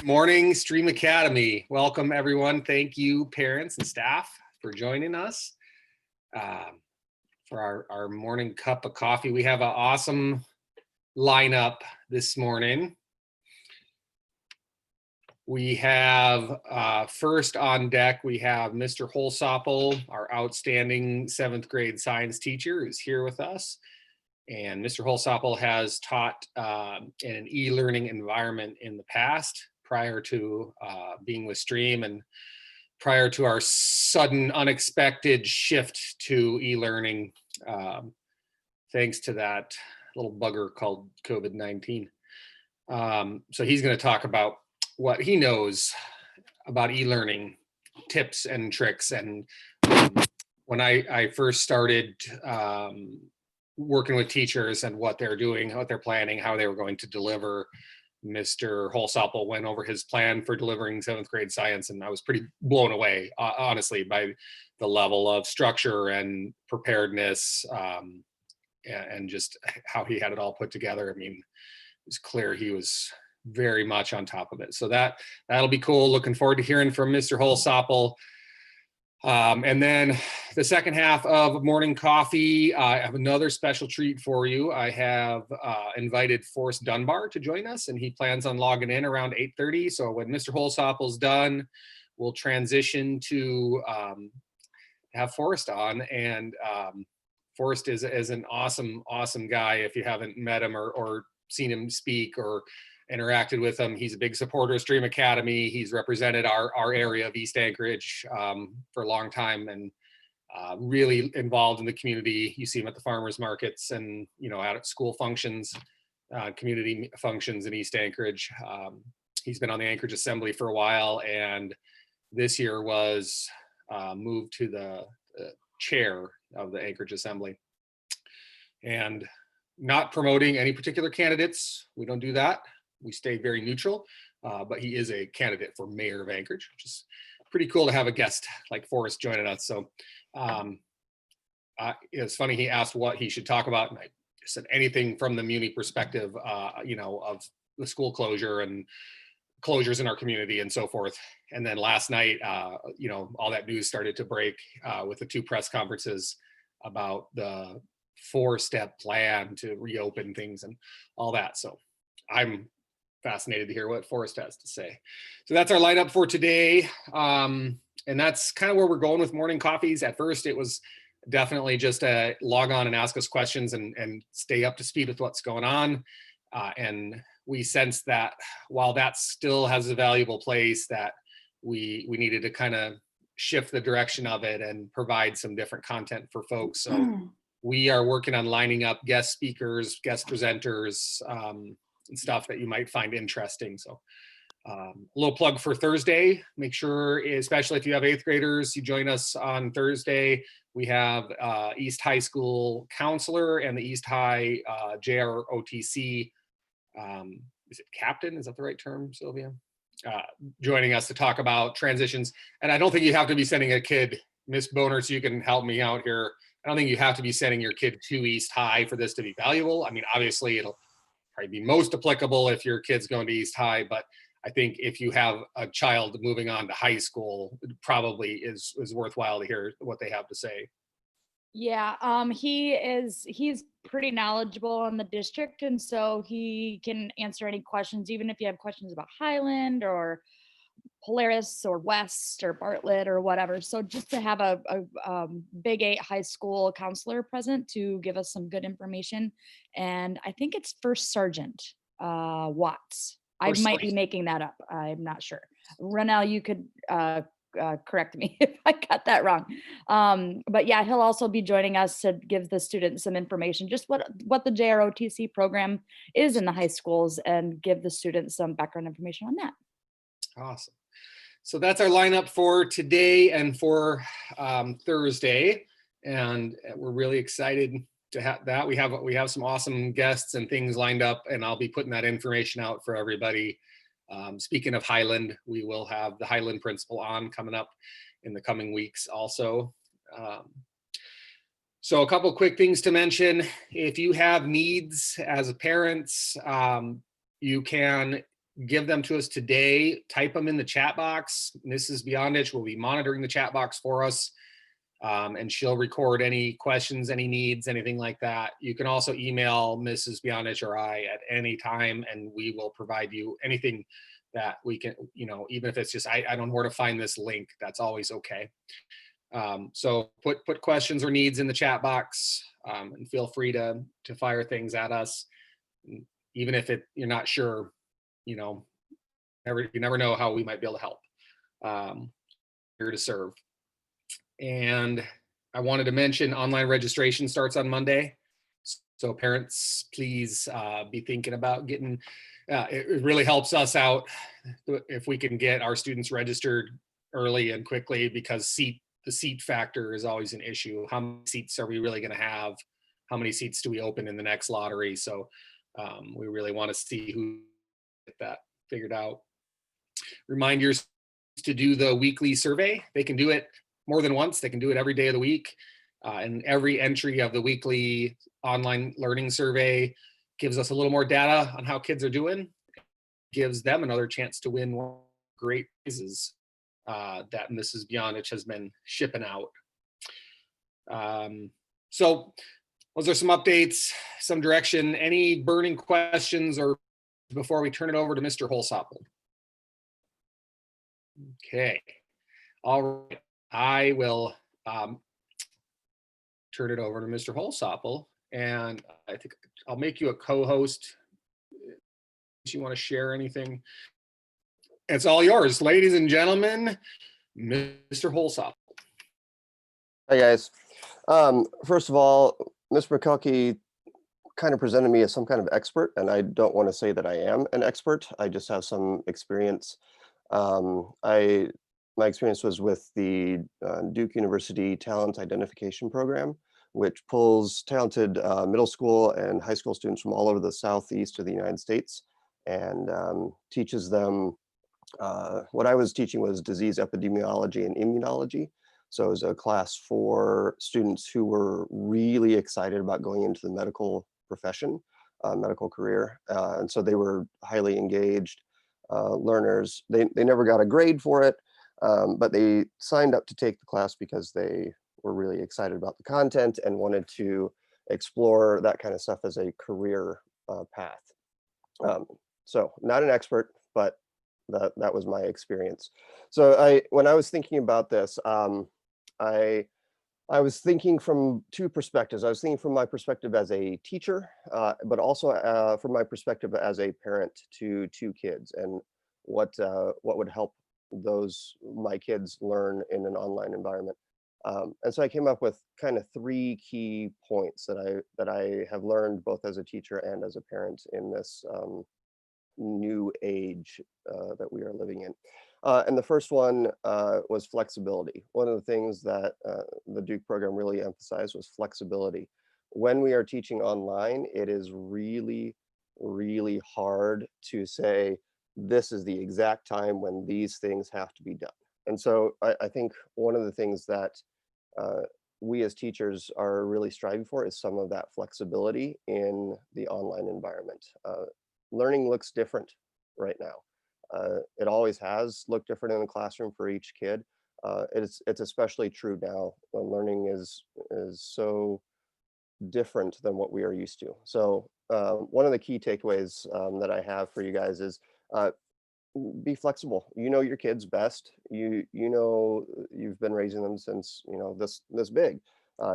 Morning, Stream Academy. Welcome, everyone. Thank you, parents and staff, for joining us for our morning cup of coffee. We have an awesome lineup this morning. We have first on deck, we have Mr. Holsopple, our outstanding 7th grade science teacher, who's here with us. And Mr. Holsopple has taught in an e-learning environment in the past, prior to being with Stream and prior to our sudden unexpected shift to e-learning, thanks to that little bugger called COVID-19. So he's going to talk about what he knows about e-learning tips and tricks. And when I first started working with teachers and what they're doing, what they're planning, how they were going to deliver, Mr. Holsopple went over his plan for delivering 7th grade science, and I was pretty blown away, honestly, by the level of structure and preparedness, and just how he had it all put together. I mean, it was clear he was very much on top of it. So that'll be cool. Looking forward to hearing from Mr. Holsopple. And then the second half of Morning Coffee, I have another special treat for you. I have invited Forrest Dunbar to join us, and he plans on logging in around 8:30. So when Mr. Holsopple's done, we'll transition to have Forrest on. And Forrest is an awesome guy. If you haven't met him or seen him speak or interacted with him, he's a big supporter of Stream Academy. He's represented our area of East Anchorage for a long time, and really involved in the community. You see him at the farmers markets and out at school functions, community functions in East Anchorage. He's been on the Anchorage Assembly for a while, and this year was moved to the chair of the Anchorage Assembly. And not promoting any particular candidates, we don't do that. We stay very neutral, but he is a candidate for mayor of Anchorage, which is pretty cool to have a guest like Forrest joining us. So it's funny, he asked what he should talk about, and I said anything from the Muni perspective, of the school closure and closures in our community and so forth. And then last night, all that news started to break with the 2 press conferences about the 4-step plan to reopen things and all that. So I'm fascinated to hear what Forrest has to say. So that's our lineup for today. And that's kind of where we're going with morning coffees. At first, it was definitely just a log on and ask us questions and stay up to speed with what's going on. And we sensed that while that still has a valuable place, that we needed to kind of shift the direction of it and provide some different content for folks. So we are working on lining up guest speakers, guest presenters, and stuff that you might find interesting. So a little plug for Thursday. Make sure, especially if you have 8th graders, you join us on Thursday. We have East High School counselor and the East High JROTC, is it captain? Is that the right term, Sylvia? Joining us to talk about transitions. And I don't think you have to be sending a kid, Miss Boner, so you can help me out here. I don't think you have to be sending your kid to East High for this to be valuable. I mean, obviously it'll probably be most applicable if your kid's going to East High, but I think if you have a child moving on to high school, it probably is worthwhile to hear what they have to say. Yeah, he's pretty knowledgeable on the district, and so he can answer any questions, even if you have questions about Highland or Polaris or West or Bartlett or whatever. So just to have a Big 8 high school counselor present to give us some good information. And I think it's First Sergeant Watts. I might be making that up. I'm not sure. Renell, you could correct me if I got that wrong. But yeah, he'll also be joining us to give the students some information, just what the JROTC program is in the high schools, and give the students some background information on that. Awesome. So that's our lineup for today and for Thursday, and we're really excited to have that. We have some awesome guests and things lined up, and I'll be putting that information out for everybody. Speaking of Highland, we will have the Highland principal on coming up in the coming weeks also. So a couple quick things to mention. If you have needs as parents, you can give them to us today, type them in the chat box. Mrs. Beyondich will be monitoring the chat box for us. And she'll record any questions, any needs, anything like that. You can also email Mrs. Beyondich or I at any time, and we will provide you anything that we can, even if it's just, I don't know where to find this link, that's always okay. So put questions or needs in the chat box, and feel free to fire things at us. Even if you're not sure, you never know how we might be able to help. Here to serve. And I wanted to mention online registration starts on Monday. So parents, please be thinking about getting, it really helps us out if we can get our students registered early and quickly, because the seat factor is always an issue. How many seats are we really going to have? How many seats do we open in the next lottery? So we really want to see who get that figured out. Remind your to do the weekly survey. They can do it more than once. They can do it every day of the week. And every entry of the weekly online learning survey gives us a little more data on how kids are doing, gives them another chance to win one great prizes that Mrs. Beyondich has been shipping out. So those are some updates, some direction. Any burning questions or before we turn it over to Mr. Holsopple? Okay. All right. I will turn it over to Mr. Holsopple, and I think I'll make you a co-host if you want to share anything. It's all yours, ladies and gentlemen, Mr. Holsopple. Hi, guys. First of all, Ms. McCulkey kind of presented me as some kind of expert, and I don't want to say that I am an expert. I just have some experience. My experience was with the Duke University Talent Identification Program, which pulls talented middle school and high school students from all over the southeast of the United States and teaches them. What I was teaching was disease epidemiology and immunology. So it was a class for students who were really excited about going into the medical profession, medical career. And so they were highly engaged learners. They never got a grade for it, but they signed up to take the class because they were really excited about the content and wanted to explore that kind of stuff as a career path. So not an expert, but that was my experience. So when I was thinking about this, I was thinking from two perspectives. I was thinking from my perspective as a teacher, but also from my perspective as a parent to two kids, and what would help my kids learn in an online environment. And so I came up with kind of three key points that I have learned both as a teacher and as a parent in this new age that we are living in. And the first one was flexibility. One of the things that the Duke program really emphasized was flexibility. When we are teaching online, it is really, really hard to say, this is the exact time when these things have to be done. And so I think one of the things that we as teachers are really striving for is some of that flexibility in the online environment. Learning looks different right now. It always has looked different in the classroom for each kid. It's especially true now when learning is so different than what we are used to. So one of the key takeaways that I have for you guys is be flexible. You know your kids best. You know you've been raising them since this big.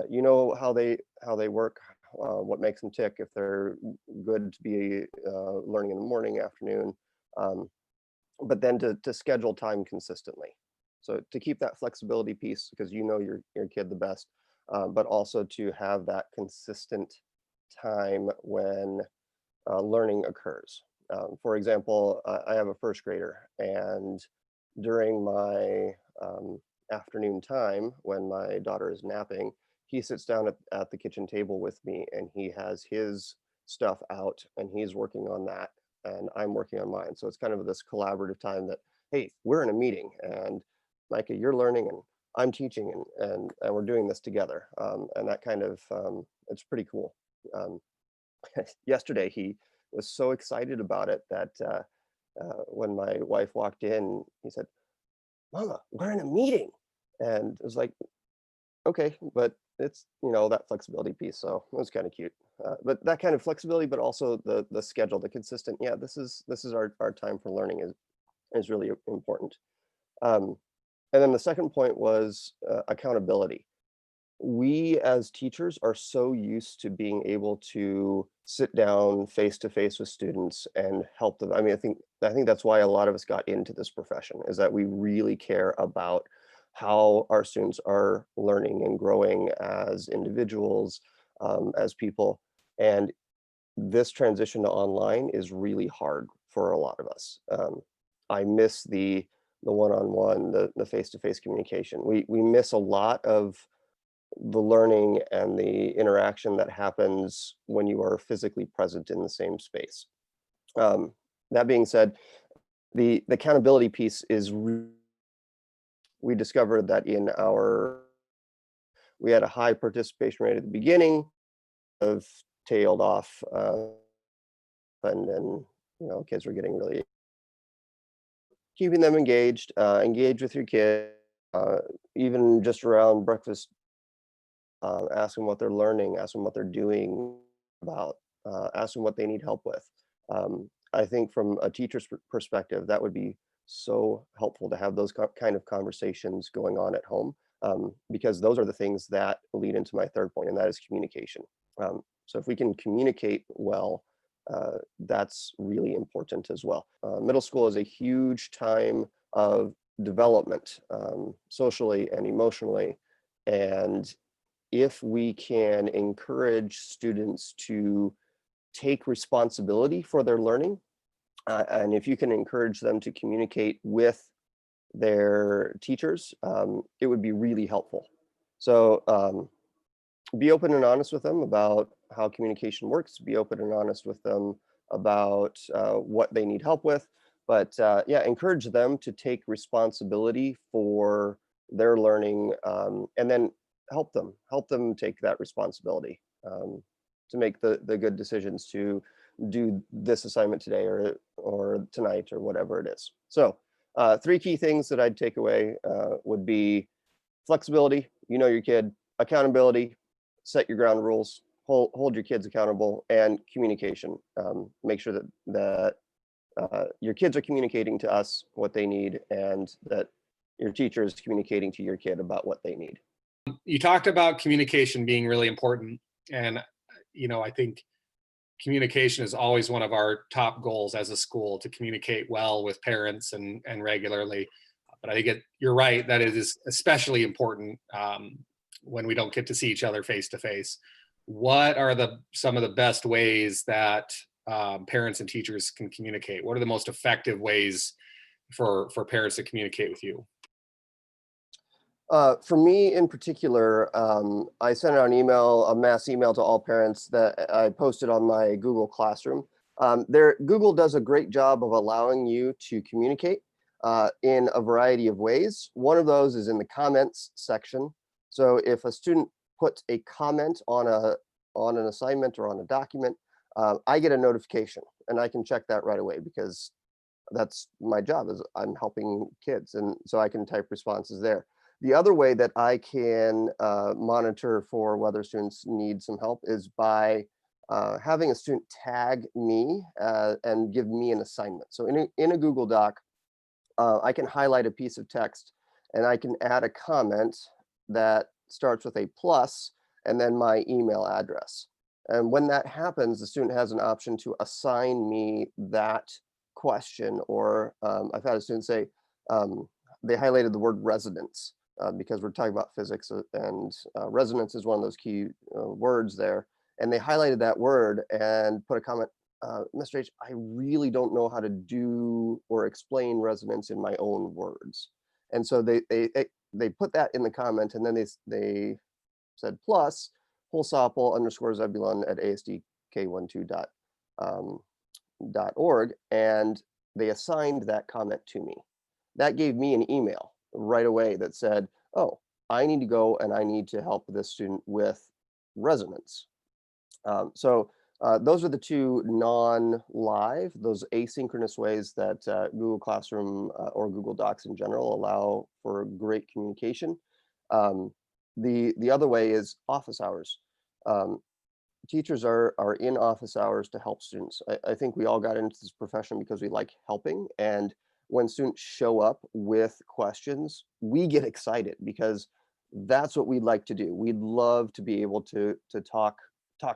You know how they work, what makes them tick, if they're good to be learning in the morning, afternoon, but then to schedule time consistently. So to keep that flexibility piece, because you know your kid the best, but also to have that consistent time when learning occurs. For example, I have a first grader, and during my afternoon time when my daughter is napping, he sits down at the kitchen table with me, and he has his stuff out and he's working on that, and I'm working on mine. So it's kind of this collaborative time that, hey, we're in a meeting, and Micah, you're learning and I'm teaching, and we're doing this together. And that kind of, it's pretty cool. Yesterday, he was so excited about it that when my wife walked in, he said, "Mama, we're in a meeting." And it was like, okay, but it's, that flexibility piece. So it was kind of cute. But that kind of flexibility, but also the schedule, the consistent, yeah, this is our time for learning is really important. Um, and then the second point was accountability. We as teachers are so used to being able to sit down face to face with students and help them. I mean, I think that's why a lot of us got into this profession, is that we really care about how our students are learning and growing as individuals, as people. And this transition to online is really hard for a lot of us. I miss the one-on-one, the face-to-face communication. We miss a lot of the learning and the interaction that happens when you are physically present in the same space. Um, that being said, the accountability piece is we discovered that we had a high participation rate at the beginning, of tailed off, and then kids were getting really, keeping them engaged, engage with your kid, even just around breakfast. Ask them what they're learning, ask them what they're doing about, ask them what they need help with. I think from a teacher's perspective, that would be so helpful to have those kind of conversations going on at home, because those are the things that lead into my third point, and that is communication. So if we can communicate well, that's really important as well. Middle school is a huge time of development, socially and emotionally, and if we can encourage students to take responsibility for their learning, and if you can encourage them to communicate with their teachers, it would be really helpful. So be open and honest with them about how communication works, be open and honest with them about what they need help with, but yeah, encourage them to take responsibility for their learning, and then help them take that responsibility, to make the good decisions to do this assignment today or tonight or whatever it is. So three key things that I'd take away would be flexibility, your kid, accountability, set your ground rules, hold your kids accountable, and communication. Make sure that your kids are communicating to us what they need, and that your teacher is communicating to your kid about what they need. You talked about communication being really important, and I think communication is always one of our top goals as a school, to communicate well with parents and regularly. But I think you're right that it is especially important when we don't get to see each other face to face. What are some of the best ways that parents and teachers can communicate? What are the most effective ways for parents to communicate with you? For me in particular, I sent out a mass email to all parents that I posted on my Google Classroom. Google does a great job of allowing you to communicate in a variety of ways. One of those is in the comments section. So if a student puts a comment on an assignment or on a document, I get a notification, and I can check that right away, because that's my job, is I'm helping kids, and so I can type responses there. The other way that I can monitor for whether students need some help is by having a student tag me and give me an assignment. So in a Google Doc, I can highlight a piece of text, and I can add a comment that starts with a plus and then my email address. And when that happens, the student has an option to assign me that question, or I've had a student say, they highlighted the word resonance, because we're talking about physics, and resonance is one of those key words there. And they highlighted that word and put a comment, Mr. H, I really don't know how to do or explain resonance in my own words. And so they put that in the comment, and then they said plus Holsopple _Zebulon at asdk12.org, and they assigned that comment to me. That gave me an email right away that said, oh, I need to go and I need to help this student with resonance. So Those are the two non-live, those asynchronous ways that Google Classroom or Google Docs in general allow for great communication. The other way is office hours. Um, Teachers are in office hours to help students. I think we all got into this profession because we like helping. And when students show up with questions, we get excited because that's what we'd like to do. We'd love to be able to talk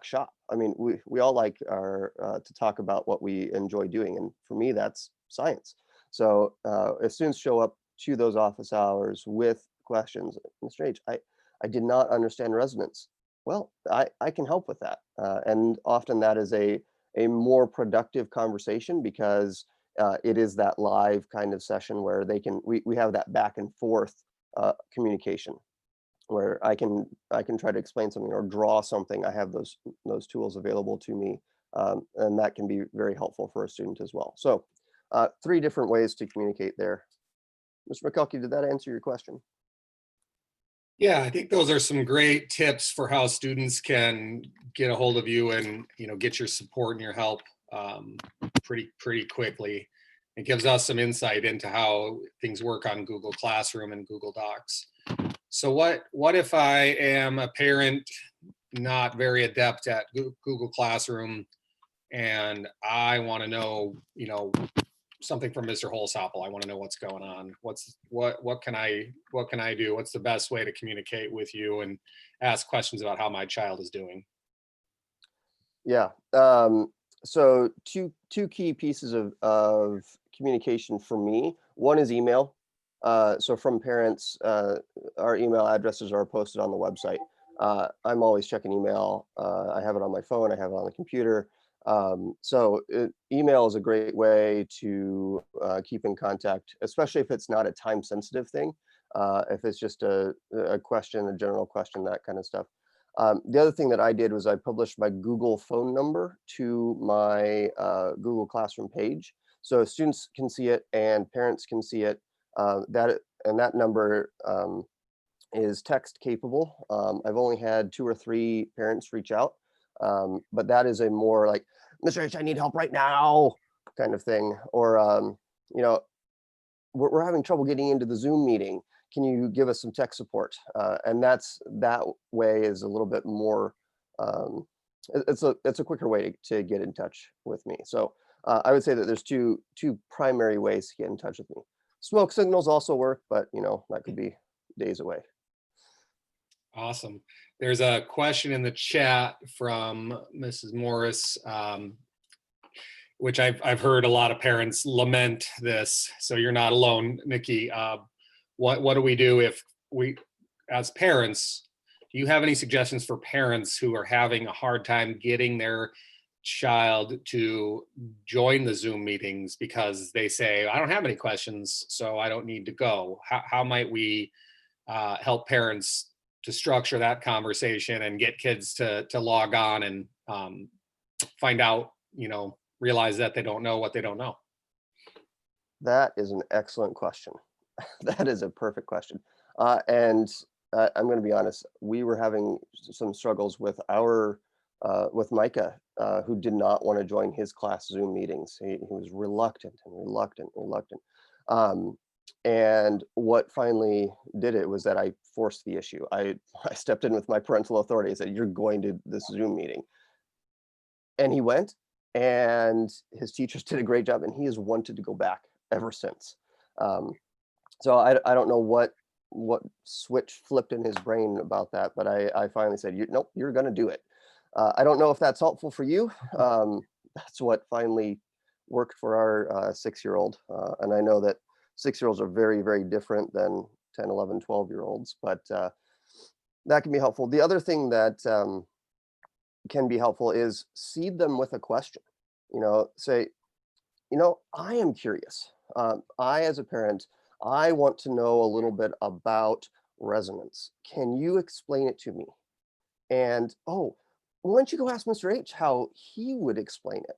shop. I mean, we all like our to talk about what we enjoy doing, and for me, that's science. So if students show up to those office hours with questions, Mr. H, I did not understand resonance. Well, I can help with that, and often that is a more productive conversation because it is that live kind of session where we have that back and forth communication where I can try to explain something or draw something. I have those tools available to me, and that can be very helpful for a student as well. So, three different ways to communicate there. Mr. McCulkey, did that answer your question? Yeah, I think those are some great tips for how students can get a hold of you and, get your support and your help pretty quickly. It gives us some insight into how things work on Google Classroom and Google Docs. So what if I am a parent not very adept at Google Classroom and I want to know, something from Mr. Holsopple. I want to know what's going on. What can I do? What's the best way to communicate with you and ask questions about how my child is doing? Yeah. So two key pieces of communication for me. One is email. So from parents, our email addresses are posted on the website. I'm always checking email. I have it on my phone. I have it on the computer. Email is a great way to keep in contact, especially if it's not a time sensitive thing. If it's just a question, a general question, that kind of stuff. The other thing that I did was I published my Google phone number to my Google Classroom page. So students can see it and parents can see it. That number is text capable. I've only had 2 or 3 parents reach out, but that is a more like, Mr. H, I need help right now kind of thing. Or, we're having trouble getting into the Zoom meeting. Can you give us some tech support? And that way is a little bit more, it's a quicker way to get in touch with me. So I would say that there's two primary ways to get in touch with me. Smoke signals also work, but that could be days away. Awesome. There's a question in the chat from Mrs. Morris, which I've heard a lot of parents lament this. So you're not alone, Nikki. What do we do if we, as parents, do you have any suggestions for parents who are having a hard time getting their child to join the Zoom meetings because they say, I don't have any questions, so I don't need to go? How might we help parents to structure that conversation and get kids to log on and find out, realize that they don't know what they don't know? That is an excellent question. That is a perfect question. And I'm going to be honest, we were having some struggles with with Micah, who did not want to join his class Zoom meetings. He was reluctant. And what finally did it was that I forced the issue. I stepped in with my parental authority and said, you're going to this Zoom meeting. And he went, and his teachers did a great job, and he has wanted to go back ever since. So I don't know what switch flipped in his brain about that, but I finally said, nope, you're going to do it. I don't know if that's helpful for you. That's what finally worked for our 6-year-old. And I know that 6-year-olds are very, very different than 10, 11, 12-year-olds, but that can be helpful. The other thing that can be helpful is seed them with a question. Say, I am curious. I, as a parent, I want to know a little bit about resonance. Can you explain it to me? And, why don't you go ask Mr. H how he would explain it?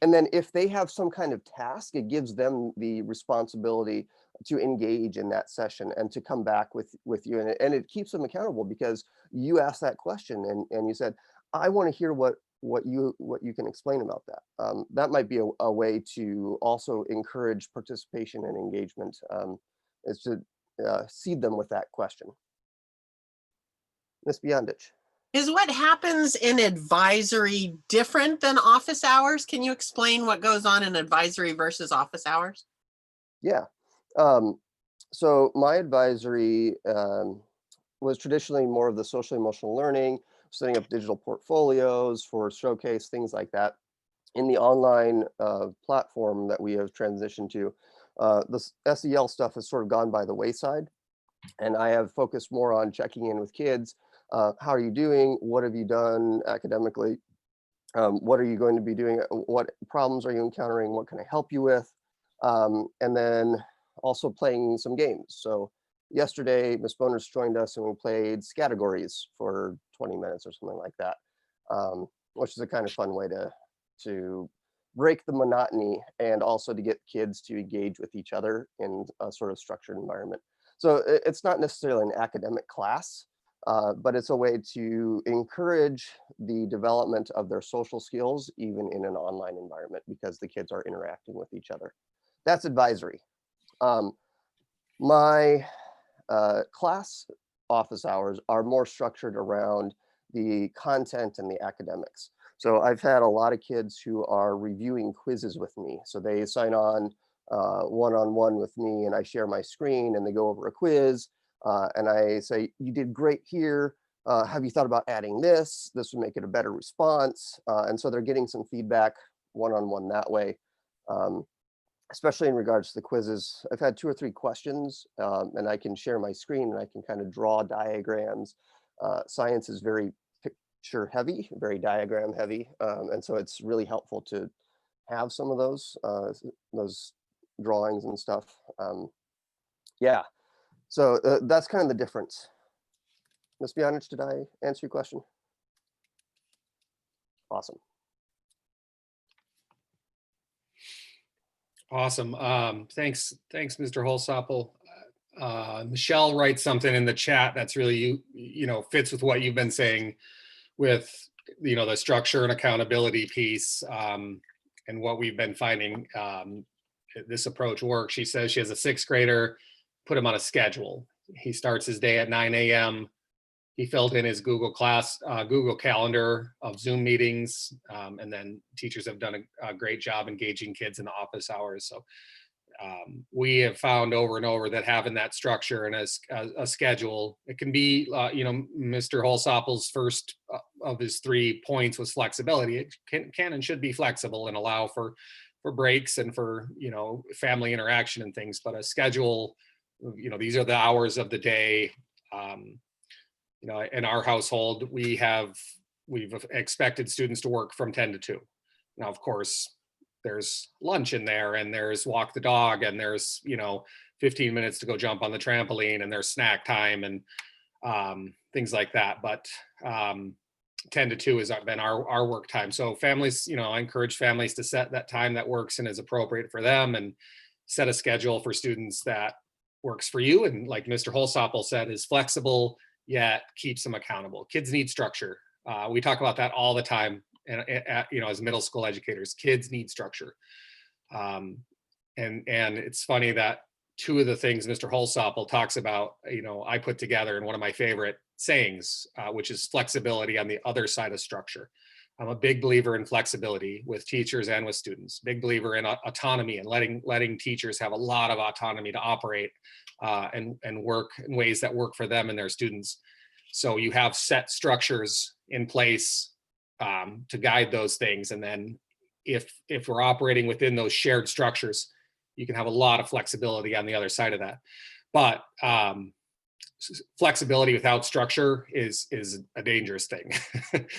And then if they have some kind of task, it gives them the responsibility to engage in that session and to come back with you. And it keeps them accountable because you asked that question and you said, I want to hear what what you can explain about that. That might be a way to also encourage participation and engagement, is to seed them with that question. Ms. Beyondich. Is what happens in advisory different than office hours? Can you explain what goes on in advisory versus office hours? Yeah. So my advisory was traditionally more of the social emotional learning, setting up digital portfolios for showcase, things like that. In the online platform that we have transitioned to, the SEL stuff has sort of gone by the wayside. And I have focused more on checking in with kids. How are you doing? What have you done academically? What are you going to be doing? What problems are you encountering? What can I help you with? And then also playing some games. So yesterday, Ms. Boners joined us and we played categories for 20 minutes or something like that, which is a kind of fun way to break the monotony and also to get kids to engage with each other in a sort of structured environment. So it's not necessarily an academic class, but it's a way to encourage the development of their social skills, even in an online environment, because the kids are interacting with each other. That's advisory. My class office hours are more structured around the content and the academics. So I've had a lot of kids who are reviewing quizzes with me. So they sign on one-on-one with me and I share my screen and they go over a quiz and I say, you did great here. Have you thought about adding this? This would make it a better response. And so they're getting some feedback one-on-one that way. Especially in regards to the quizzes. I've had 2 or 3 questions and I can share my screen and I can kind of draw diagrams. Science is very picture heavy, very diagram heavy. And so it's really helpful to have some of those drawings and stuff. Yeah, so that's kind of the difference. Ms. Beyondich, did I answer your question? Awesome. Awesome. Thanks, Mr. Holsopple. Michelle writes something in the chat that's really, fits with what you've been saying with, the structure and accountability piece, and what we've been finding this approach works. She says she has a 6th grader, put him on a schedule. He starts his day at 9 a.m. He filled in his Google Calendar of Zoom meetings, and then teachers have done a great job engaging kids in the office hours. So we have found over and over that having that structure and a schedule, it can be, Mr. Holsopple's first of his 3 points was flexibility. It can and should be flexible and allow for breaks and for, family interaction and things, but a schedule, these are the hours of the day. In our household, we've expected students to work from 10 to 2. Now, of course, there's lunch in there and there's walk the dog and there's, 15 minutes to go jump on the trampoline and there's snack time and things like that. But 10 to 2 has been our work time. So families, I encourage families to set that time that works and is appropriate for them and set a schedule for students that works for you. And like Mr. Holsopple said, is flexible, yet keeps them accountable. Kids need structure. We talk about that all the time. And as middle school educators, kids need structure. And it's funny that 2 of the things Mr. Holsopple talks about, I put together in one of my favorite sayings, which is flexibility on the other side of structure. I'm a big believer in flexibility with teachers and with students. Big believer in autonomy and letting teachers have a lot of autonomy to operate and work in ways that work for them and their students. So you have set structures in place to guide those things. And then if we're operating within those shared structures, you can have a lot of flexibility on the other side of that. But flexibility without structure is a dangerous thing,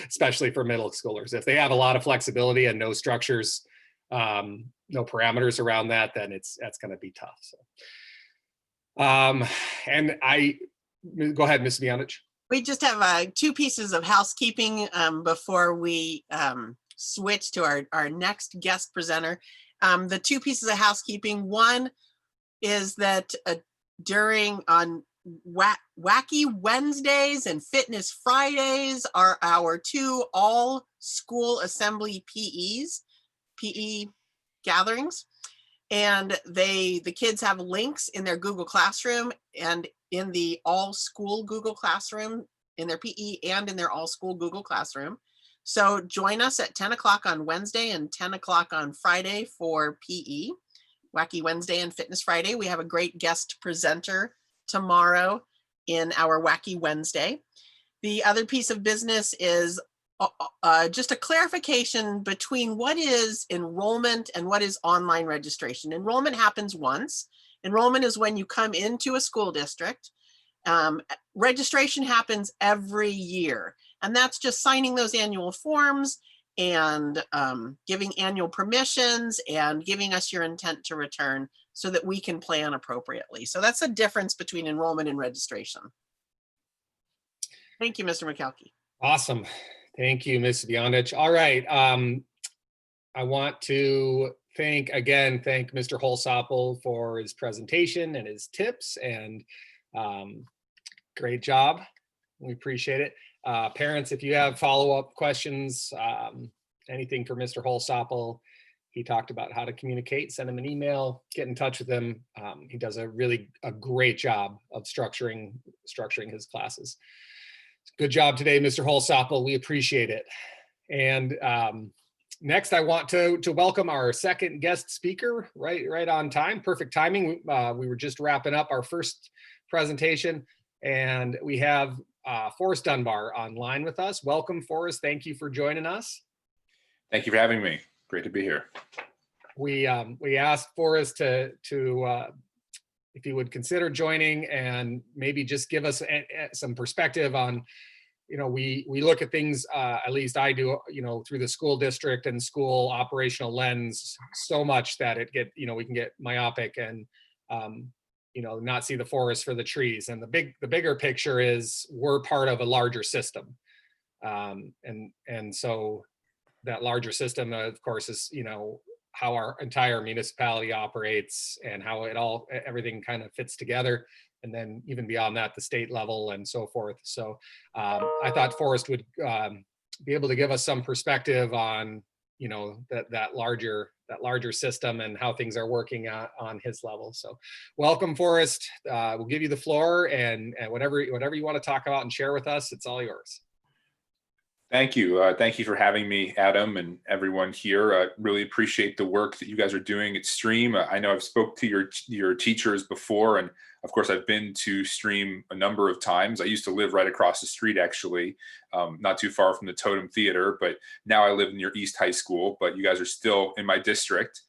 especially for middle schoolers. If they have a lot of flexibility and no structures, no parameters around that, then that's going to be tough. So, and go ahead, Ms. Beyondich. We just have 2 pieces of housekeeping before we switch to our next guest presenter. The 2 pieces of housekeeping. One is that on Wacky Wednesdays and Fitness Fridays are our 2 all school assembly PE gatherings. And the kids have links in their Google Classroom and in the all school Google Classroom, in their PE and in their all school Google Classroom. So join us at 10 o'clock on Wednesday and 10 o'clock on Friday for PE, Wacky Wednesday and Fitness Friday. We have a great guest presenter tomorrow in our Wacky Wednesday. The other piece of business is just a clarification between what is enrollment and what is online registration. Enrollment happens once. Enrollment is when you come into a school district. Registration happens every year, and that's just signing those annual forms and giving annual permissions and giving us your intent to return so that we can plan appropriately. So that's the difference between enrollment and registration. Thank you, Mr. McKelkey. Awesome. Thank you, Ms. Bionich. All right. I want to thank Mr. Holsopple for his presentation and his tips, and great job. We appreciate it. Parents, if you have follow-up questions, anything for Mr. Holsopple, he talked about how to communicate, send him an email, get in touch with him. He does a great job of structuring his classes. Good job today, Mr. Holsopple. We appreciate it. And next, I want to welcome our second guest speaker, right on time, perfect timing. We were just wrapping up our first presentation, and we have Forrest Dunbar online with us. Welcome, Forrest. Thank you for joining us. Thank you for having me. Great to be here. We asked Forrest to if you would consider joining and maybe just give us some perspective on, we look at things, at least I do, through the school district and school operational lens so much that we can get myopic and, not see the forest for the trees. And the bigger picture is we're part of a larger system. And so that larger system, of course, is, how our entire municipality operates and how everything kind of fits together. And then even beyond that, the state level and so forth. So I thought Forrest would be able to give us some perspective on, that larger system and how things are working on his level. So welcome, Forrest. We'll give you the floor, and whatever you want to talk about and share with us, it's all yours. Thank you. Thank you for having me, Adam, and everyone here. I really appreciate the work that you guys are doing at Stream. I know I've spoke to your teachers before, and of course I've been to Stream a number of times. I used to live right across the street, actually, not too far from the Totem Theater, but now I live near East High School, but you guys are still in my district.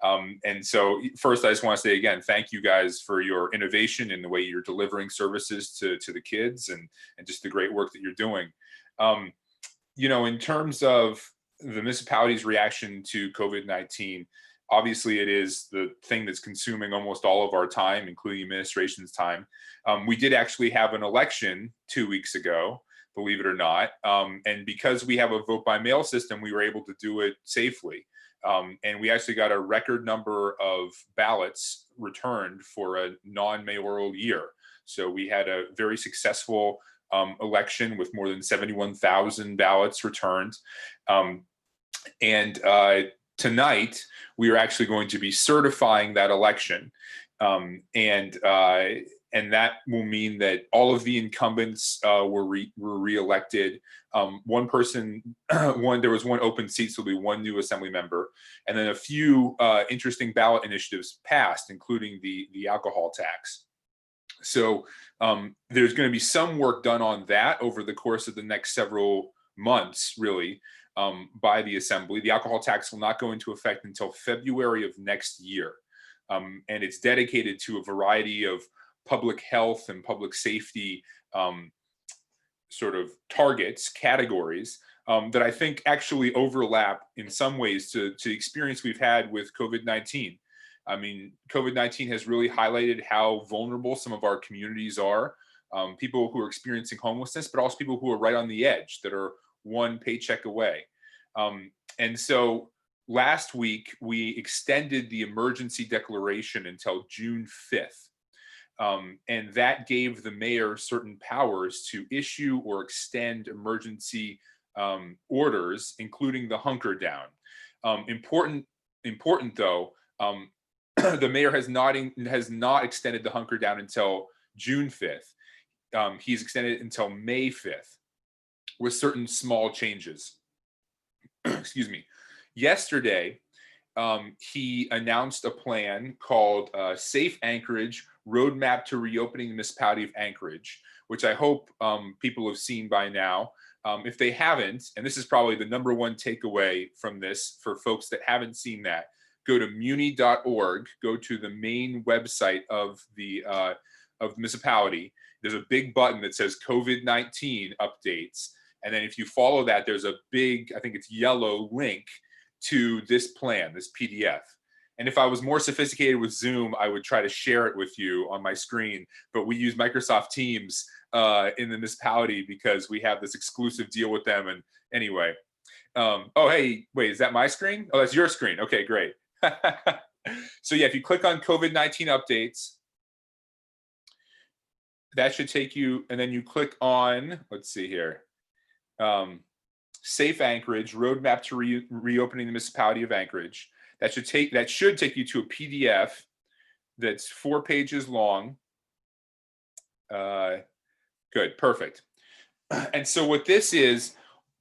And so first, I just want to say again, thank you guys for your innovation in the way you're delivering services to the kids and just the great work that you're doing. In terms of the municipality's reaction to COVID-19, obviously it is the thing that's consuming almost all of our time, including administration's time. We did actually have an election 2 weeks ago, believe it or not. And because we have a vote by mail system, we were able to do it safely. And we actually got a record number of ballots returned for a non-mayoral year. So we had a very successful election with more than 71,000 ballots returned. And tonight, we are actually going to be certifying that election. And that will mean that all of the incumbents were re-elected. There was one open seat, so there'll be one new assembly member. And then a few interesting ballot initiatives passed, including the alcohol tax. So there's going to be some work done on that over the course of the next several months, really, by the Assembly. The alcohol tax will not go into effect until February of next year. And it's dedicated to a variety of public health and public safety sort of targets, categories, that I think actually overlap in some ways to the experience we've had with COVID-19. I mean, COVID-19 has really highlighted how vulnerable some of our communities are. People who are experiencing homelessness, but also people who are right on the edge that are one paycheck away. And so last week, we extended the emergency declaration until June 5th. And that gave the mayor certain powers to issue or extend emergency orders, including the hunker down. Important though, the mayor has not extended the hunker down until June 5th. He's extended it until May 5th with certain small changes. Excuse me. Yesterday, he announced a plan called Safe Anchorage, Roadmap to Reopening the Municipality of Anchorage, which I hope people have seen by now. If they haven't, and this is probably the number one takeaway from this for folks that haven't seen that, go to muni.org, go to the main website of the municipality. There's a big button that says COVID-19 updates. And then if you follow that, there's a big, I think it's yellow link to this plan, this PDF. And if I was more sophisticated with Zoom, I would try to share it with you on my screen. But we use Microsoft Teams in the municipality because we have this exclusive deal with them. And anyway, oh, hey, wait, is that my screen? Oh, that's your screen. Okay, great. So yeah, if you click on COVID-19 updates, that should take you, and then you click on, let's see here, Safe Anchorage, Roadmap to Reopening the Municipality of Anchorage. That should take you to a PDF that's 4 pages long. Good, perfect. And so what this is,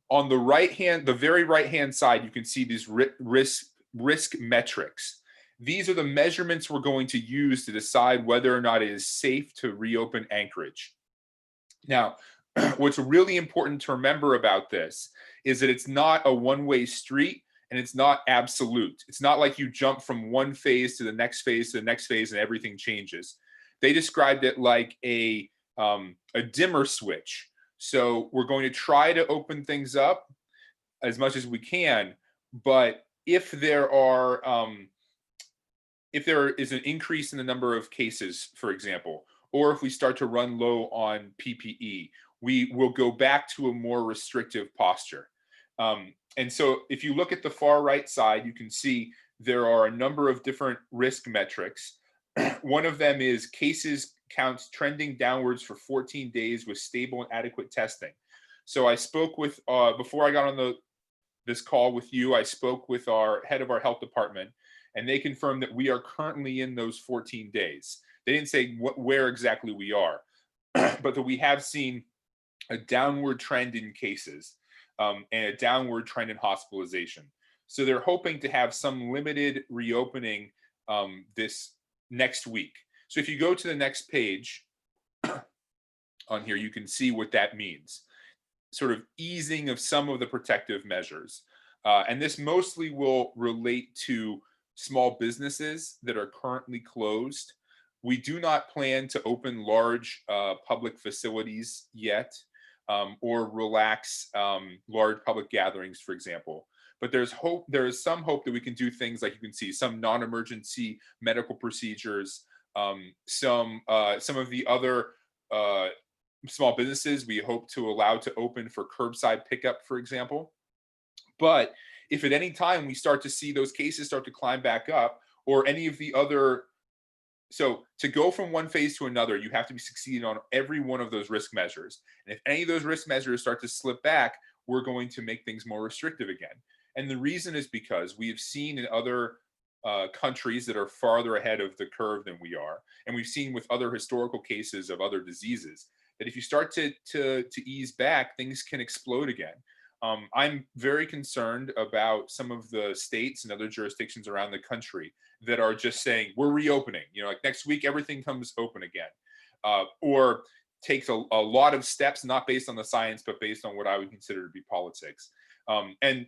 on the right hand, the very right hand side, you can see these risk metrics. These are the measurements we're going to use to decide whether or not it is safe to reopen Anchorage. Now, what's really important to remember about this is that it's not a one-way street and it's not absolute. It's not like you jump from one phase to the next phase to the next phase and everything changes. They described it like a dimmer switch. So we're going to try to open things up as much as we can, but if there is an increase in the number of cases, for example, or if we start to run low on PPE, we will go back to a more restrictive posture. And so if you look at the far right side, you can see there are a number of different risk metrics. One of them is cases counts trending downwards for 14 days with stable and adequate testing. So I spoke with, before I got on this call with you, I spoke with our head of our health department, and they confirmed that we are currently in those 14 days. They didn't say where exactly we are, but that we have seen a downward trend in cases and a downward trend in hospitalization. So they're hoping to have some limited reopening this next week. So if you go to the next page on here, you can see what that means. Sort of easing of some of the protective measures. And this mostly will relate to small businesses that are currently closed. We do not plan to open large public facilities yet, or relax large public gatherings, for example. But there is some hope that we can do things like you can see some non-emergency medical procedures, some of the other small businesses we hope to allow to open for curbside pickup, for example. But if at any time we start to see those cases start to climb back up, or any of the other, so to go from one phase to another, you have to be succeeding on every one of those risk measures. And if any of those risk measures start to slip back, we're going to make things more restrictive again. And the reason is because we have seen in other countries that are farther ahead of the curve than we are, and we've seen with other historical cases of other diseases, that if you start to ease back, things can explode again. I'm very concerned about some of the states and other jurisdictions around the country that are just saying, we're reopening, like next week, everything comes open again, or takes a lot of steps, not based on the science, but based on what I would consider to be politics. And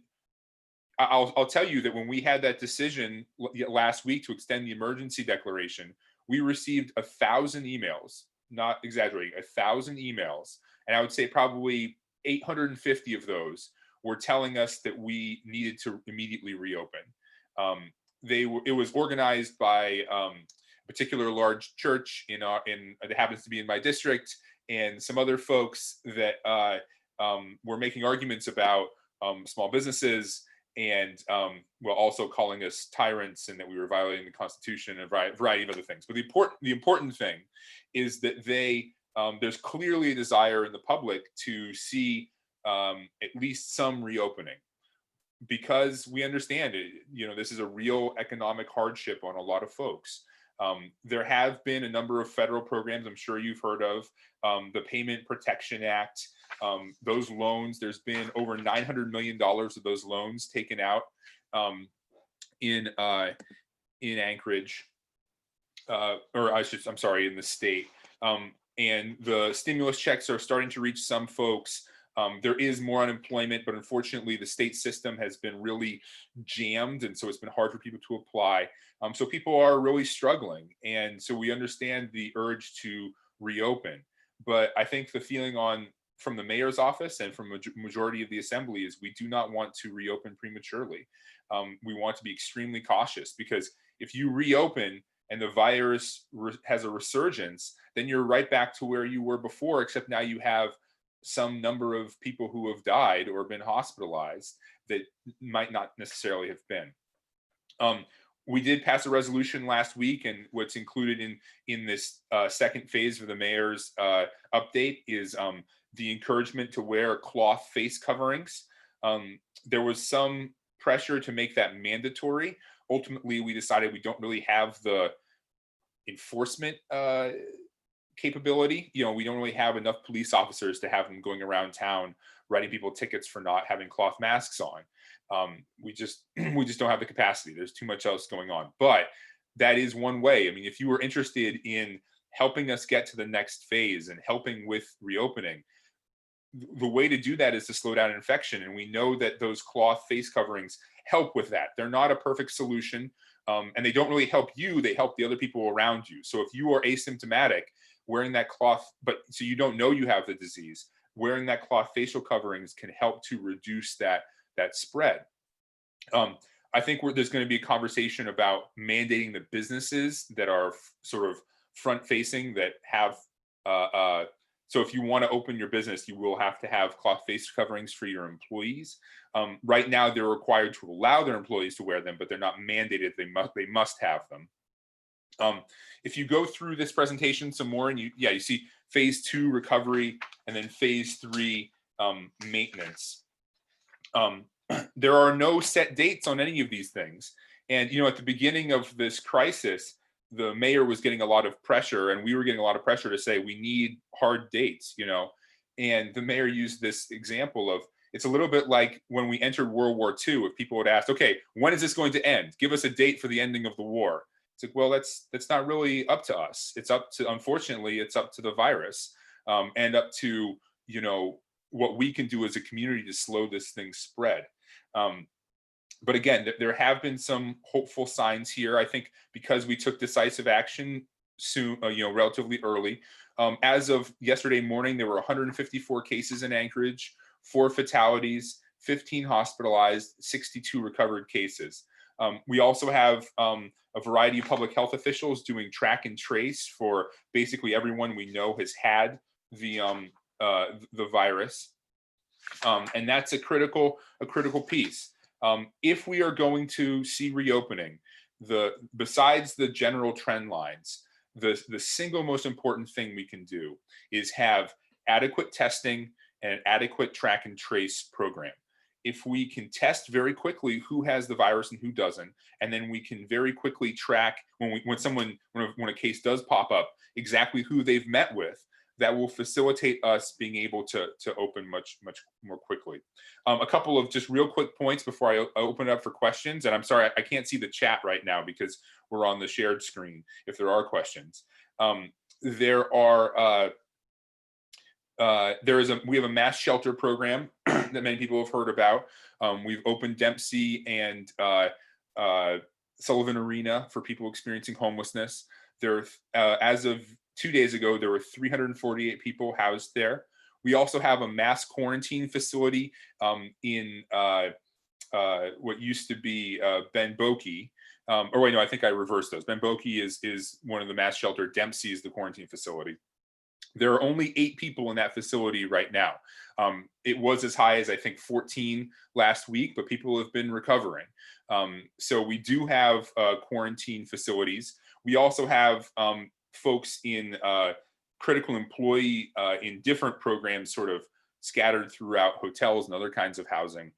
I'll tell you that when we had that decision last week to extend the emergency declaration, we received 1,000 emails, not exaggerating, 1,000 emails. And I would say probably 850 of those were telling us that we needed to immediately reopen. It was organized by a particular large church that happens to be in my district, and some other folks that were making arguments about small businesses, and also calling us tyrants and that we were violating the Constitution and a variety of other things. But the important thing is that there's clearly a desire in the public to see at least some reopening, because we understand it. This is a real economic hardship on a lot of folks. There have been a number of federal programs I'm sure you've heard of, the Payment Protection Act, those loans. There's been over $900 million of those loans taken out in Anchorage, in the state. And the stimulus checks are starting to reach some folks. There is more unemployment, but unfortunately the state system has been really jammed, and so it's been hard for people to apply. So people are really struggling, and so we understand the urge to reopen. But I think the feeling from the mayor's office and from a majority of the assembly is we do not want to reopen prematurely. We want to be extremely cautious, because if you reopen and the virus has a resurgence, then you're right back to where you were before, except now you have some number of people who have died or been hospitalized that might not necessarily have been. We did pass a resolution last week, and what's included in this second phase of the mayor's update is the encouragement to wear cloth face coverings. There was some pressure to make that mandatory. Ultimately, we decided we don't really have the enforcement capability. We don't really have enough police officers to have them going around town writing people tickets for not having cloth masks on. We just don't have the capacity. There's too much else going on. But that is one way. I mean, if you were interested in helping us get to the next phase and helping with reopening, the way to do that is to slow down infection. And we know that those cloth face coverings help with that. They're not a perfect solution, and they don't really help you. They help the other people around you. So if you are asymptomatic, wearing that cloth, so you don't know you have the disease, wearing that cloth facial coverings can help to reduce that spread. I think there's going to be a conversation about mandating the businesses that are sort of front facing, that have so if you want to open your business, you will have to have cloth face coverings for your employees. Right now, they're required to allow their employees to wear them, but they're not mandated. They must have them. If you go through this presentation some more, and you see phase 2 recovery, and then phase 3 maintenance. There are no set dates on any of these things. And at the beginning of this crisis, the mayor was getting a lot of pressure, and we were getting a lot of pressure to say we need hard dates. And the mayor used this example of, it's a little bit like when we entered World War II. If people would ask, okay, when is this going to end? Give us a date for the ending of the war. It's like, well, that's not really up to us. Unfortunately, it's up to the virus, and up to, what we can do as a community to slow this thing spread. But again, there have been some hopeful signs here. I think because we took decisive action soon, relatively early. As of yesterday morning, there were 154 cases in Anchorage, 4 fatalities, 15 hospitalized, 62 recovered cases. We also have a variety of public health officials doing track and trace for basically everyone we know has had the virus, and that's a critical piece. If we are going to see reopening, besides the general trend lines, the single most important thing we can do is have adequate testing and an adequate track and trace program. If we can test very quickly who has the virus and who doesn't, and then we can very quickly track when a case does pop up, exactly who they've met with, that will facilitate us being able to open much more quickly. A couple of just real quick points before I open it up for questions. And I'm sorry, I can't see the chat right now because we're on the shared screen. If there are questions, we have a mass shelter program that many people have heard about. We've opened Dempsey and Sullivan Arena for people experiencing homelessness. As of 2 days ago, there were 348 people housed there. We also have a mass quarantine facility in what used to be Ben Boki. I think I reversed those. Ben Boki is one of the mass shelter. Dempsey is the quarantine facility. There are only 8 people in that facility right now. It was as high as, I think, 14 last week, but people have been recovering. So we do have quarantine facilities. We also have folks in critical employee in different programs sort of scattered throughout hotels and other kinds of housing.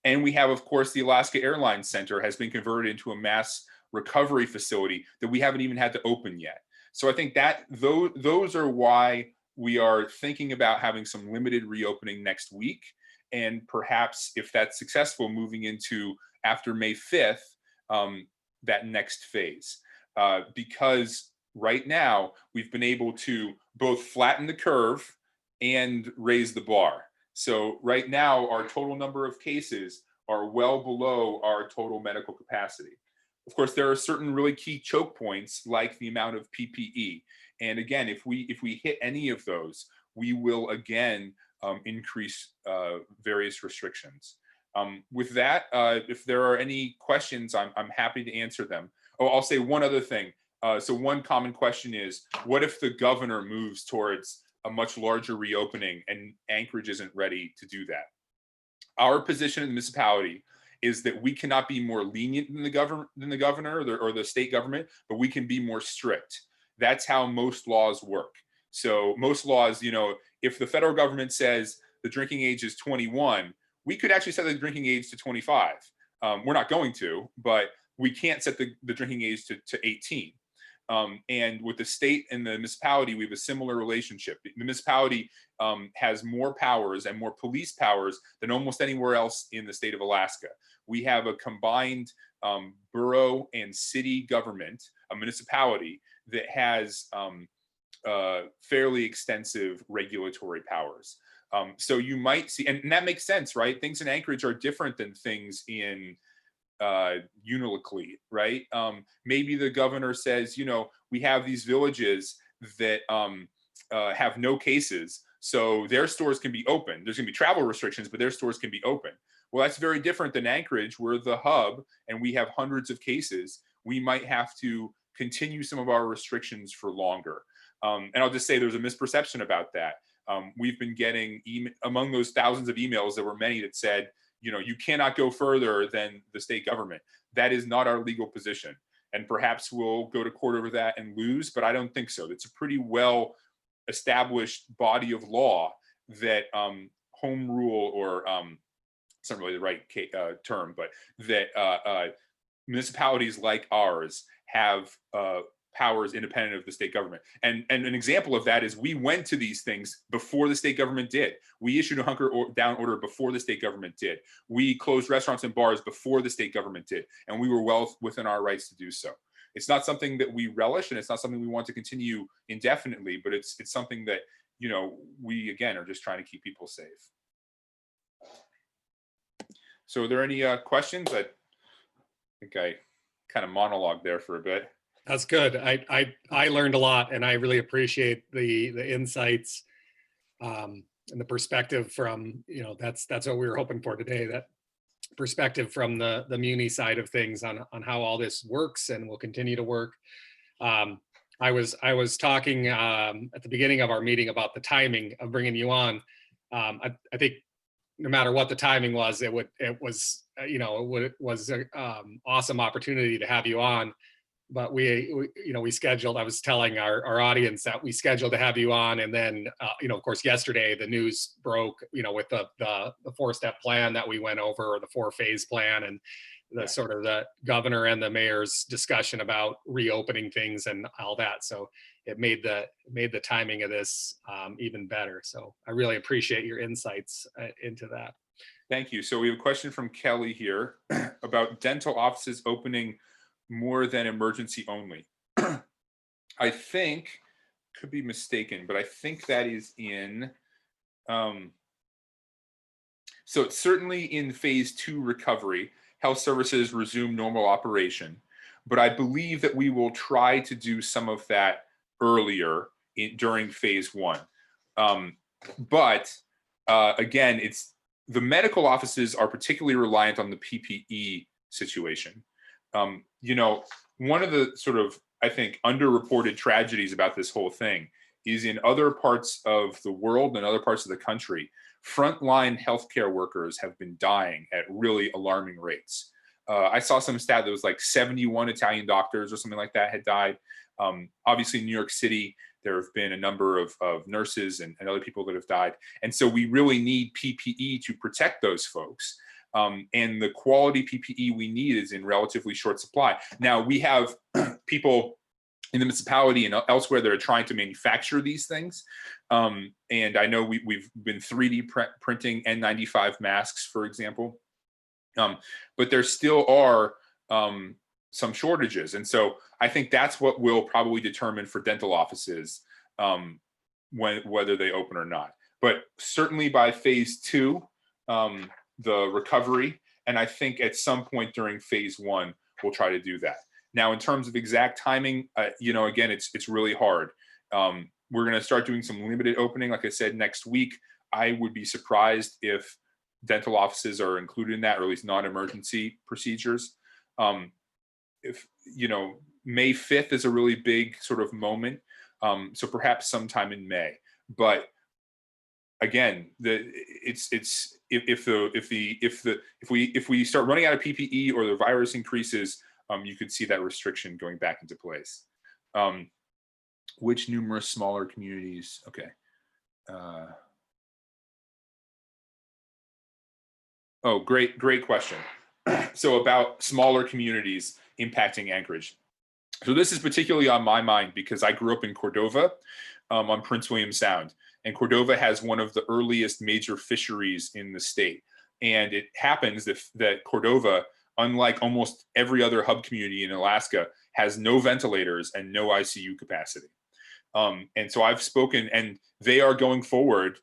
And we have, of course, the Alaska Airlines Center has been converted into a mass recovery facility that we haven't even had to open yet. So I think that those are why we are thinking about having some limited reopening next week. And perhaps if that's successful, moving into after May 5th, that next phase. Because right now we've been able to both flatten the curve and raise the bar. So right now our total number of cases are well below our total medical capacity. Of course, there are certain really key choke points like the amount of PPE. And again, if we hit any of those, we will again increase various restrictions. With that, if there are any questions, I'm happy to answer them. Oh, I'll say one other thing. So one common question is, what if the governor moves towards a much larger reopening and Anchorage isn't ready to do that? Our position in the municipality is that we cannot be more lenient than the governor or the state government, but we can be more strict. That's how most laws work. So most laws, you know, if the federal government says the drinking age is 21, we could actually set the drinking age to 25. We're not going to, but we can't set the drinking age to 18. And with the state and the municipality, we have a similar relationship. The municipality has more powers and more police powers than almost anywhere else in the state of Alaska. We have a combined borough and city government, a municipality that has fairly extensive regulatory powers. So you might see, and that makes sense, right? Things in Anchorage are different than things in Unalakleet, right? Maybe the governor says, you know, we have these villages that have no cases, so their stores can be open. There's gonna be travel restrictions, but their stores can be open. Well, that's very different than Anchorage. We're the hub and we have hundreds of cases. We might have to continue some of our restrictions for longer. And I'll just say there's a misperception about that. We've been getting, among those thousands of emails, there were many that said, you know, you cannot go further than the state government. That is not our legal position. And perhaps we'll go to court over that and lose, but I don't think so. It's a pretty well established body of law that home rule, or it's not really the right term, but that municipalities like ours have powers independent of the state government. And an example of that is we went to these things before the state government did. We issued a hunker down order before the state government did. We closed restaurants and bars before the state government did. And we were well within our rights to do so. It's not something that we relish, and it's not something we want to continue indefinitely, but it's something that, you know, we, again, are just trying to keep people safe. So are there any questions? I think I kind of monologued there for a bit. That's good. I learned a lot, and I really appreciate the insights and the perspective from, you know, that's what we were hoping for today, that perspective from the Muni side of things on how all this works and will continue to work. I was talking at the beginning of our meeting about the timing of bringing you on. I think no matter what the timing was, it was an awesome opportunity to have you on. But we scheduled, I was telling our audience that we scheduled to have you on, and then of course yesterday the news broke, with the 4-step plan that we went over, or the 4-phase plan, and the sort of the governor and the mayor's discussion about reopening things and all that. So it made the timing of this even better. So I really appreciate your insights into that. Thank you. So we have a question from Kelly here about dental offices opening more than emergency only. I think, could be mistaken, but I think that is in, so it's certainly in phase 2 recovery, health services resume normal operation, but I believe that we will try to do some of that earlier during phase 1. But again, the medical offices are particularly reliant on the PPE situation. One of the sort of, I think, underreported tragedies about this whole thing is in other parts of the world and other parts of the country, frontline healthcare workers have been dying at really alarming rates. I saw some stat that was like 71 Italian doctors or something like that had died. Obviously, New York City There have been a number of nurses and other people that have died. And so we really need PPE to protect those folks. And the quality PPE we need is in relatively short supply. Now, we have people in the municipality and elsewhere that are trying to manufacture these things. And I know we've been 3D printing N95 masks, for example. But there still are some shortages. And so I think that's what will probably determine for dental offices whether they open or not. But certainly by phase 2, the recovery, and I think at some point during phase 1, we'll try to do that. Now, in terms of exact timing, again, it's really hard. We're going to start doing some limited opening, like I said, next week. I would be surprised if dental offices are included in that, or at least non-emergency procedures. If May 5th is a really big sort of moment, so perhaps sometime in May. But again, if we start running out of PPE or the virus increases, you could see that restriction going back into place. Which numerous smaller communities? Okay. Oh, great question. So about smaller communities impacting Anchorage. So this is particularly on my mind because I grew up in Cordova on Prince William Sound, and Cordova has one of the earliest major fisheries in the state. And it happens that Cordova, unlike almost every other hub community in Alaska, has no ventilators and no ICU capacity. And so I've spoken, and they are going forward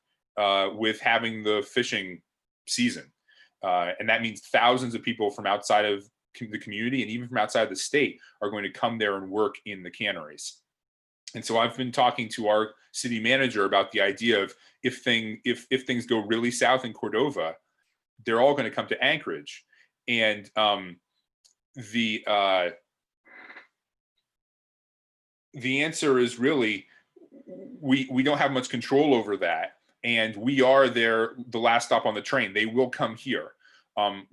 with having the fishing season. And that means thousands of people from outside of the community and even from outside the state are going to come there and work in the canneries. And so I've been talking to our city manager about the idea of if things go really south in Cordova, they're all going to come to Anchorage. And the answer is really, we don't have much control over that. And we are the last stop on the train. They will come here.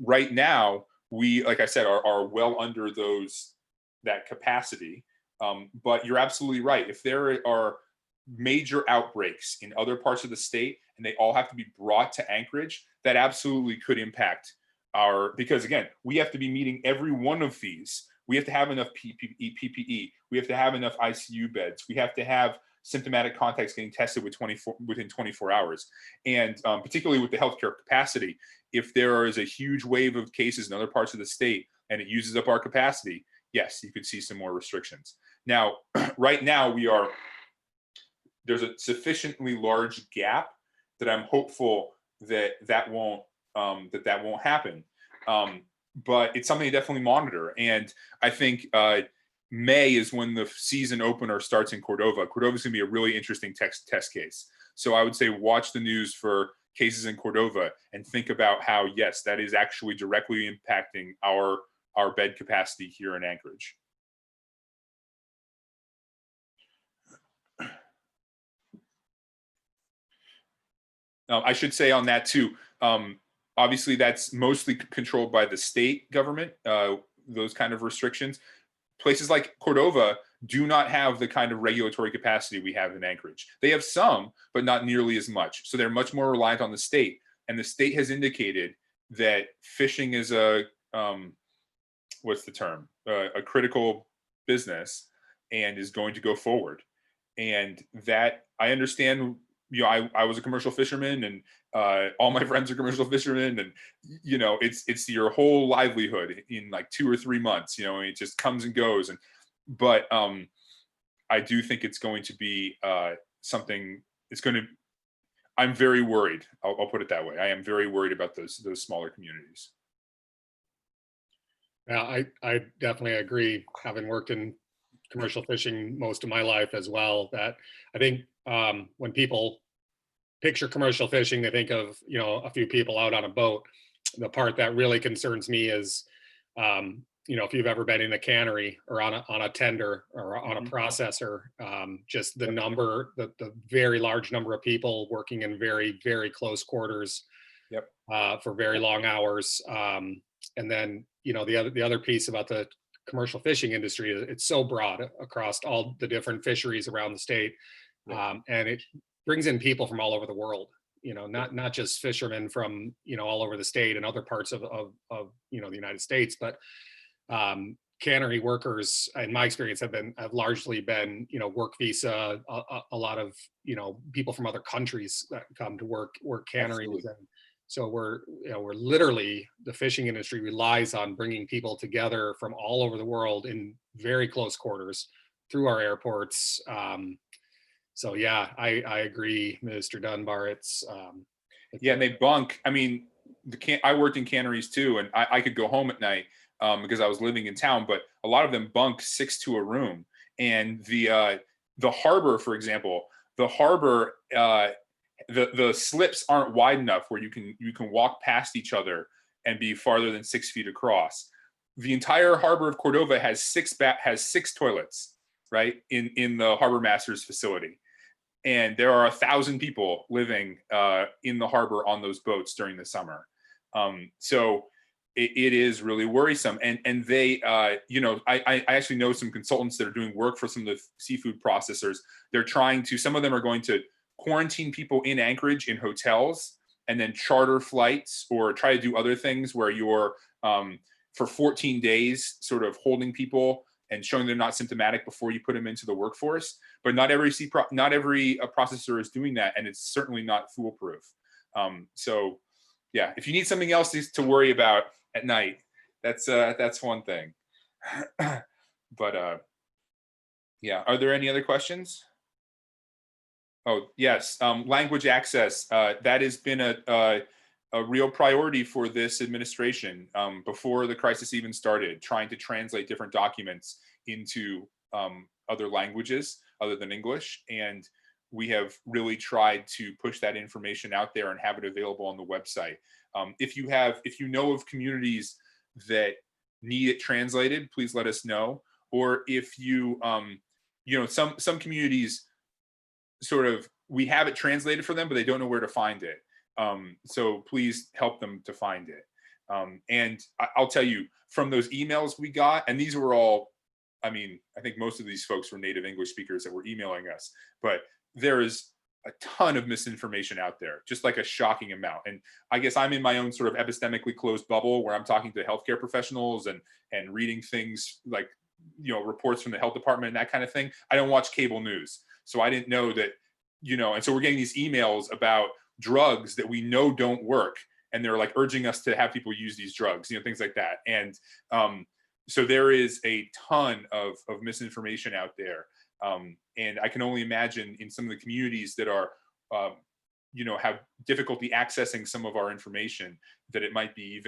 Right now, we, like I said, are well under that capacity. But you're absolutely right. If there are major outbreaks in other parts of the state and they all have to be brought to Anchorage, that absolutely could impact because again, we have to be meeting every one of these. We have to have enough PPE. We have to have enough ICU beds. We have to have symptomatic contacts getting tested within 24 hours. And particularly with the healthcare capacity, if there is a huge wave of cases in other parts of the state and it uses up our capacity, yes, you could see some more restrictions. Now, right now there's a sufficiently large gap that I'm hopeful that won't happen. But it's something to definitely monitor. And I think May is when the season opener starts in Cordova. Cordova is going to be a really interesting test case. So I would say watch the news for cases in Cordova and think about how, yes, that is actually directly impacting our bed capacity here in Anchorage. I should say on that too, obviously that's mostly controlled by the state government, those kind of restrictions. Places like Cordova do not have the kind of regulatory capacity we have in Anchorage. They have some, but not nearly as much. So they're much more reliant on the state. And the state has indicated that fishing is a critical business and is going to go forward. And that, I understand, I was a commercial fisherman, and all my friends are commercial fishermen, and it's your whole livelihood in like 2 or 3 months. It just comes and goes. But I do think it's going to be something. I'm very worried. I'll put it that way. I am very worried about those smaller communities. Yeah, I definitely agree. Having worked in commercial fishing most of my life as well, that I think when people picture commercial fishing, they think of, a few people out on a boat. The part that really concerns me is, if you've ever been in a cannery or on a tender or on a processor, just the very large number of people working in very, very close quarters. Yep. For very long hours. And then, the other piece about the commercial fishing industry, it's so broad across all the different fisheries around the state. And it brings in people from all over the world, not just fishermen from, all over the state and other parts of the United States, but cannery workers, in my experience, have largely been, work visa, a lot of, people from other countries that come to work canneries. Absolutely. And so we're literally, the fishing industry relies on bringing people together from all over the world in very close quarters through our airports. So yeah, I agree, Mr. Dunbar. It's Yeah, and they bunk. I mean, I worked in canneries too, and I could go home at night because I was living in town, but a lot of them bunk 6 to a room. And the harbor, for example, the harbor, the slips aren't wide enough where you can walk past each other and be farther than 6 feet across. The entire harbor of Cordova has 6 toilets, right, in the harbor master's facility. And there are 1,000 people living in the harbor on those boats during the summer. So it is really worrisome. And they, I actually know some consultants that are doing work for some of the seafood processors. They're trying to, some of them are going to quarantine people in Anchorage in hotels and then charter flights or try to do other things where you're for 14 days sort of holding people and showing they're not symptomatic before you put them into the workforce. But not every processor is doing that, and it's certainly not foolproof. So yeah, if you need something else to worry about at night, that's one thing. But yeah, are there any other questions? Oh yes, language access. That has been a real priority for this administration before the crisis even started, trying to translate different documents into other languages other than English. And we have really tried to push that information out there and have it available on the website. If you know of communities that need it translated, please let us know. Or if some communities sort of, we have it translated for them, but they don't know where to find it. So please help them to find it. And I'll tell you, from those emails we got, and these were all, I think most of these folks were native English speakers that were emailing us, but there is a ton of misinformation out there, just like a shocking amount. And I guess I'm in my own sort of epistemically closed bubble where I'm talking to healthcare professionals and reading things like, reports from the health department and that kind of thing. I don't watch cable news. So I didn't know that, and so we're getting these emails about drugs that we know don't work. And they're like urging us to have people use these drugs, things like that. And so there is a ton of misinformation out there. And I can only imagine in some of the communities that are, have difficulty accessing some of our information, that it might be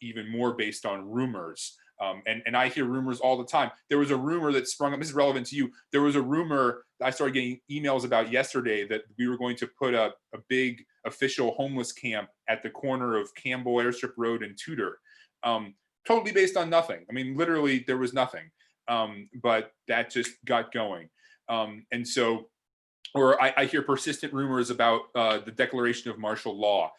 even more based on rumors. And I hear rumors all the time. There was a rumor that sprung up, this is relevant to you. There was a rumor I started getting emails about yesterday that we were going to put a big official homeless camp at the corner of Campbell Airstrip Road and Tudor. Totally based on nothing. Literally there was nothing. But that just got going. And so, or I hear persistent rumors about the declaration of martial law.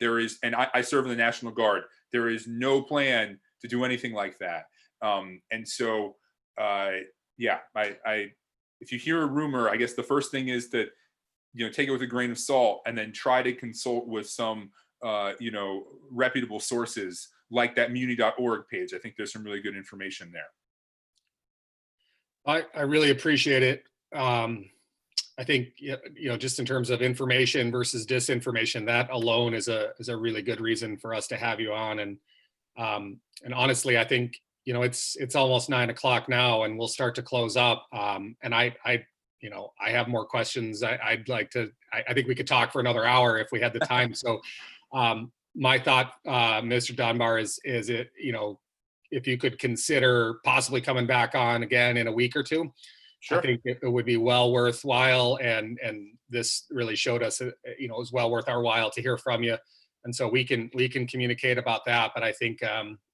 There is, and I serve in the National Guard. There is no plan to do anything like that. And so, yeah, if you hear a rumor, I guess the first thing is that, take it with a grain of salt and then try to consult with some, reputable sources like that muni.org page. I think there's some really good information there. I really appreciate it. I think, just in terms of information versus disinformation, that alone is a really good reason for us to have you on. And honestly, I think, it's almost 9 o'clock now and we'll start to close up. And I have more questions. I think we could talk for another hour if we had the time. So my thought, Mr. Dunbar, is it, if you could consider possibly coming back on again in a week or two. Sure. I think it would be well worthwhile. And this really showed us, it was well worth our while to hear from you. And so we can communicate about that. But I think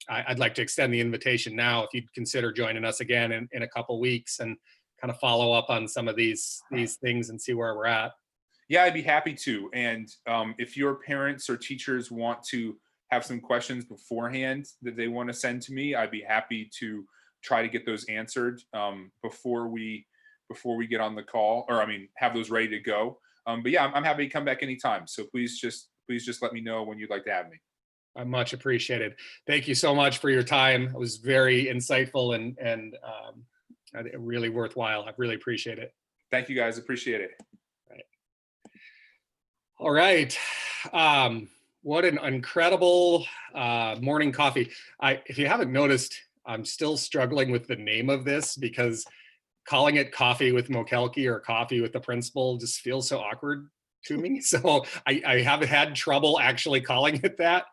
I'd like to extend the invitation now, if you'd consider joining us again in a couple weeks and kind of follow up on some of these things and see where we're at. Yeah, I'd be happy to. And if your parents or teachers want to have some questions beforehand that they want to send to me, I'd be happy to try to get those answered before we get on the call, or I mean, have those ready to go. But yeah, I'm happy to come back anytime. So please just let me know when you'd like to have me. I much appreciated. Thank you so much for your time. It was very insightful and really worthwhile. I really appreciate it. Thank you guys. Appreciate it. All right. What an incredible morning coffee. If you haven't noticed, I'm still struggling with the name of this because calling it coffee with Mokelke or coffee with the principal just feels so awkward to me. So I have had trouble actually calling it that.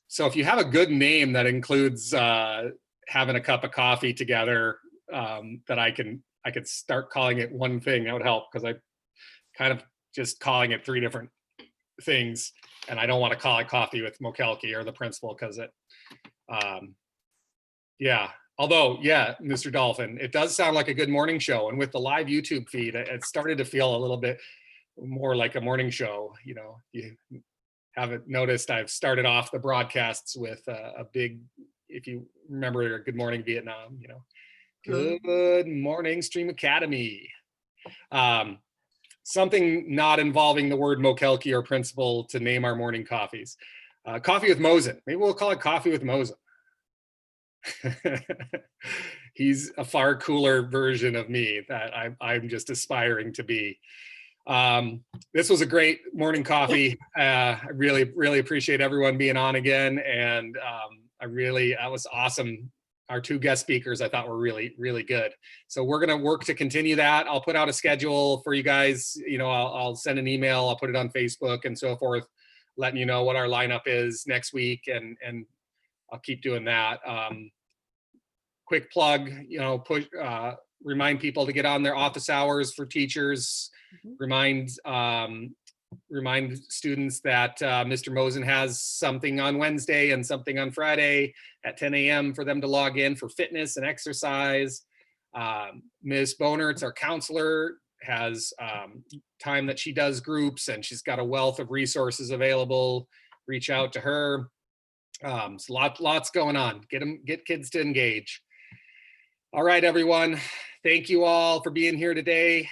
So if you have a good name that includes having a cup of coffee together, that I could start calling it one thing, that would help, because I kind of just calling it 3 different things, and I don't want to call it coffee with Mokelke or the principal because it, yeah. Although, yeah, Mr. Dolphin, it does sound like a good morning show, and with the live YouTube feed, it started to feel a little bit more like a morning show. You know, you haven't noticed I've started off the broadcasts with a big, if you remember Good Morning Vietnam, you know, Good Morning Stream Academy. Something not involving the word Mokelke or principal to name our morning coffees. Coffee with Mosen. Maybe we'll call it Coffee with Mosen. He's a far cooler version of me that I'm just aspiring to be. This was a great morning coffee. I really appreciate everyone being on again. And that was awesome. Our 2 guest speakers I thought were really good. So we're going to work to continue that. I'll put out a schedule for you guys. You know, I'll send an email, I'll put it on Facebook and so forth, letting you know what our lineup is next week. And I'll keep doing that. Quick plug, you know, remind people to get on their office hours for teachers. Remind students that Mr. Mosen has something on Wednesday and something on Friday at 10 a.m. for them to log in for fitness and exercise. Ms. Boner, it's our counselor, has time that she does groups, and she's got a wealth of resources available. Reach out to her. So lots going on. Get kids to engage. All right, everyone. Thank you all for being here today.